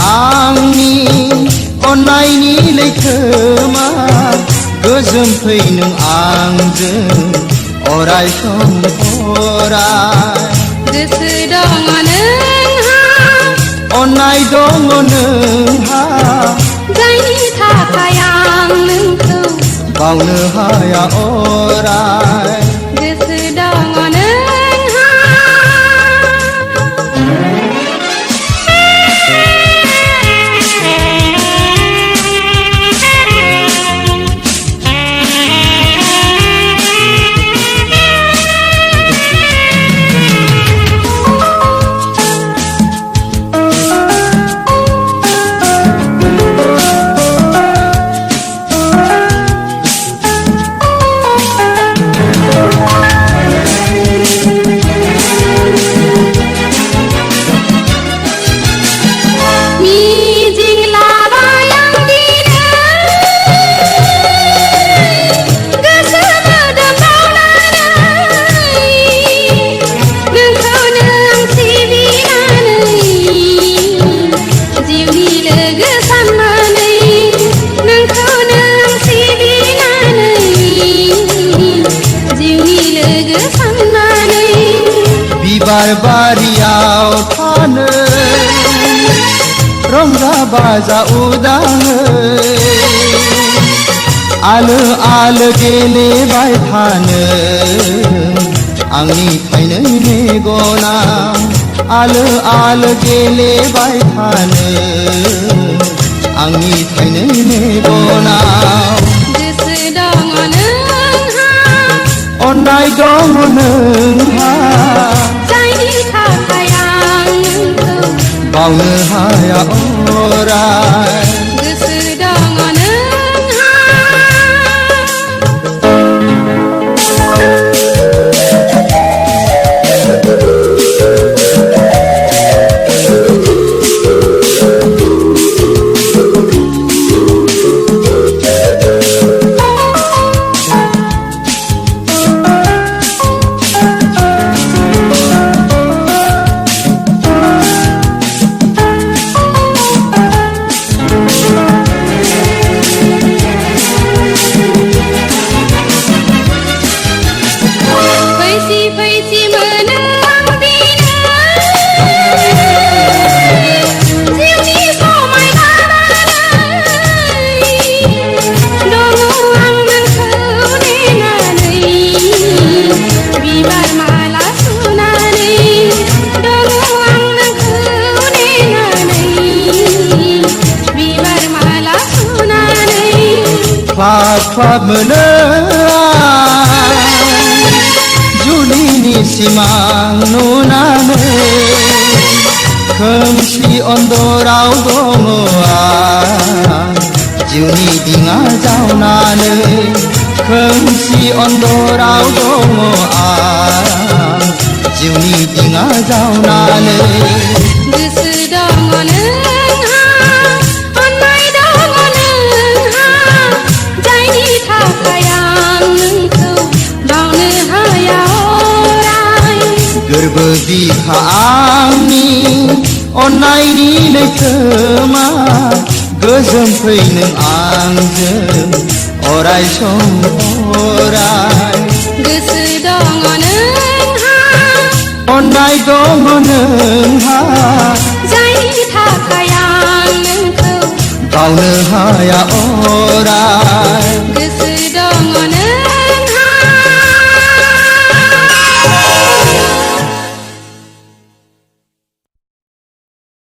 आंनि अननायनि लैथोमा गोजोमफै नों आंजों अराय सम अराय गोसो दङ नोंहा अननाय दङ नोंहा जायनि थाखाय आं नोंखौ बावनो हाया अराय गोसो दङ नोंहा बिबार बारियाव थानो रंजा बाजा उदाङै आलो आलो गेलेबाय थानो आंनि फायनै मेगना आलो आलो गेलेबाय थानो आंनि फायनै मेगना गोसो दङ नोंहा अननाय दङ नोंहा जायनि थाखाय आं नोंखौ बावनो हाया अराय गोसो दङ नोंहा ख्वाब मोनो जुलिनि सिमां नुनानै खोमसि अन्धराव दङ आं जिउनि दिङा जावनानै खोमसि अन्धराव दङ आं जिउनि दिङा जावनानै गोसो दङ नोंहा अननाय दङ नोंहा जायनि थाखाय आं नोंखौ बावनो हाया अराय गोरबो बिखा आंनि अननायनि लैथोमा गोजोमफै नों आंजों अराय सम अराय गोसो दङ नोंहा अननाय दङ नोंहा जायनि थाखाय आं नोंखौ बावनो हाया अराय